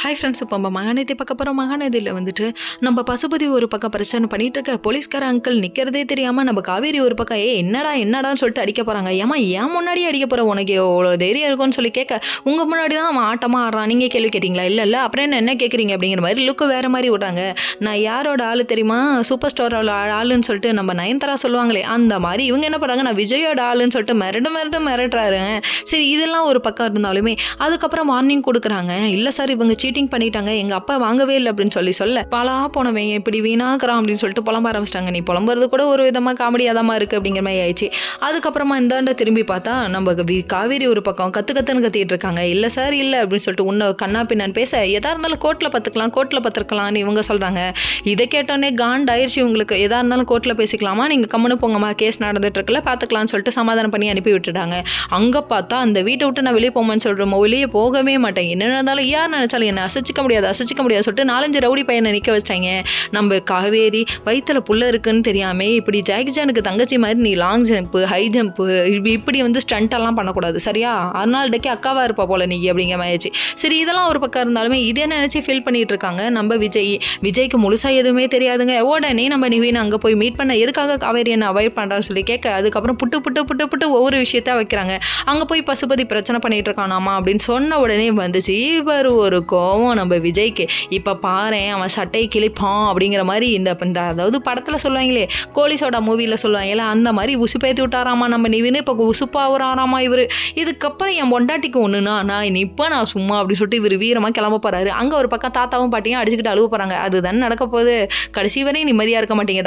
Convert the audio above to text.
Hi friends, இப்போ நம்ம மகாநதி பார்க்க போகிறோம். மகாநதியில் வந்துட்டு நம்ம பசுபதி ஒரு பக்கம் பிரச்சனை பண்ணிட்டு இருக்க போலீஸ்கார அங்கிள் நிற்கிறதே தெரியாமல் நம்ம காவேரி ஒரு பக்கம் என்னடான்னு சொல்லிட்டு அடிக்க போகிறாங்க. ஏன் முன்னாடியே அடிக்க போகிற, உனக்கு எவ்வளோ தைரியம் இருக்கும்னு சொல்லி கேட்க, உங்கள் முன்னாடி தான் அவன் ஆட்டமாக ஆடுறான், நீங்கள் கேள்வி கேட்டிங்களா? இல்லை அப்புறம் என்ன கேட்குறீங்க அப்படிங்கிற மாதிரி லுக்கு வேறு மாதிரி விட்றாங்க. நான் யாரோட ஆள் தெரியுமா, சூப்பர் ஸ்டாரோட ஆளுன்னு சொல்லிட்டு நம்ம நயன்தாரா சொல்லுவாங்களே அந்த மாதிரி இவங்க என்ன பண்ணுறாங்க, நான் விஜயோட ஆளுன்னு சொல்லிட்டு மிரட்டுறாரு. சரி, இதெல்லாம் ஒரு பக்கம் இருந்தாலுமே அதுக்கப்புறம் வார்னிங் கொடுக்குறாங்க. இல்லை சார், இவங்க சீட்டிங் பண்ணிட்டாங்க, எங்க அப்பா வாங்கவே இல்லை அப்படின்னு சொல்ல பலா போனவன் இப்படி வீணாக்குறான் அப்படின்னு சொல்லிட்டு புலம்ப ஆரம்பிச்சிட்டாங்க. நீ புலம்புறது கூட ஒரு விதமா காமெடியாதாமா இருக்கு அப்படிங்கிற மாதிரி ஆயிடுச்சு. அதுக்கப்புறமா இந்தாண்ட திரும்பி பார்த்தா நம்ம காவேரி ஒரு பக்கம் கத்துன்னு கத்திட்டு இருக்காங்க. இல்லை சார் இல்லை அப்படின்னு சொல்லிட்டு உன்னை கண்ணா பின்னான்னு பேச, எதா இருந்தாலும் கோர்ட்ல பார்த்துக்கலாம்னு இவங்க சொல்றாங்க. இதை கேட்டோன்னே காண்டாயிருச்சு உங்களுக்கு. எதா இருந்தாலும் கோர்ட்ல பேசிக்கலாமா, நீங்க கம்முன்னு போங்கம்மா, கேஸ் நடந்துட்டு இருக்குல்ல, பார்த்துக்கலாம்னு சொல்லிட்டு சமாதானம் பண்ணி அனுப்பி விட்டுட்டாங்க. அங்க பார்த்தா அந்த வீட்டை விட்டு நான் வெளியே போவேன்னு சொல்றோம், வெளியே போகவே மாட்டேன், என்ன நடந்தாலும் யார் நினைச்சாலும் என்ன அசைச்சிக்க முடியாது சொல்லிட்டு 4-5 ரவுடி பையனை நிற்க வச்சிட்டாங்க. நம்ம காவேரி வயிற்றுல புள்ள இருக்குன்னு தெரியாம இப்படி ஜாக்கி சானுக்கு தங்கச்சி மாதிரி நீ லாங் ஜம்ப்பு, ஹை ஜம்ப்பு, இப்படி வந்து ஸ்டண்டெல்லாம் பண்ணக்கூடாது சரியா, அர்னால்டுக்கே அக்காவா இருப்பா போல நீ அப்படிங்கிற மாதிரிச்சு. சரி, இதெல்லாம் ஒரு பக்கம் இருந்தாலுமே இதே நினைச்சு ஃபீல் பண்ணிட்டு இருக்காங்க நம்ம விஜய்க்கு முழுசா எதுவுமே தெரியாதுங்க. உடனே நம்ம நிவீன் அங்கே போய் மீட் பண்ண, எதுக்காக காவேரி என்ன அவாய்ட் பண்ணுறான்னு சொல்லி கேட்க, அதுக்கப்புறம் புட்டு ஒவ்வொரு விஷயத்த வைக்கிறாங்க. அங்கே போய் பசுபதி பிரச்சனை பண்ணிட்டு இருக்கானாமா அப்படின்னு சொன்ன உடனே வந்துச்சு இவர் ஒரு கோவம் நம்ம விஜய்க்கு. இப்போ பாரு, அவன் சட்டை கிழிப்பான் அப்படிங்கிற மாதிரி இந்த அதாவது படத்தில் சொல்லுவாங்களே, கோலிசோட மூவியில் சொல்லுவாங்களே அந்த மாதிரி உசுப்பேற்றி விட்டாராமா நம்ம நிவின்னு. இப்போ உசுப்பாகிறாராமா இவர். இதுக்கப்புறம் என் பொண்டாட்டிக்கு ஒன்றுனா நான் சும்மா அப்படின்னு சொல்லிட்டு இவர் வீரமாக கிளம்ப போகிறாரு. அங்கே ஒரு பக்கம் தாத்தாவும் பாட்டியும் அடிச்சுக்கிட்டு அழுவ போகிறாங்க. அதுதான் நடக்க போகுது. கடைசி வரையும் நிம்மதியாக இருக்க மாட்டேங்கடா.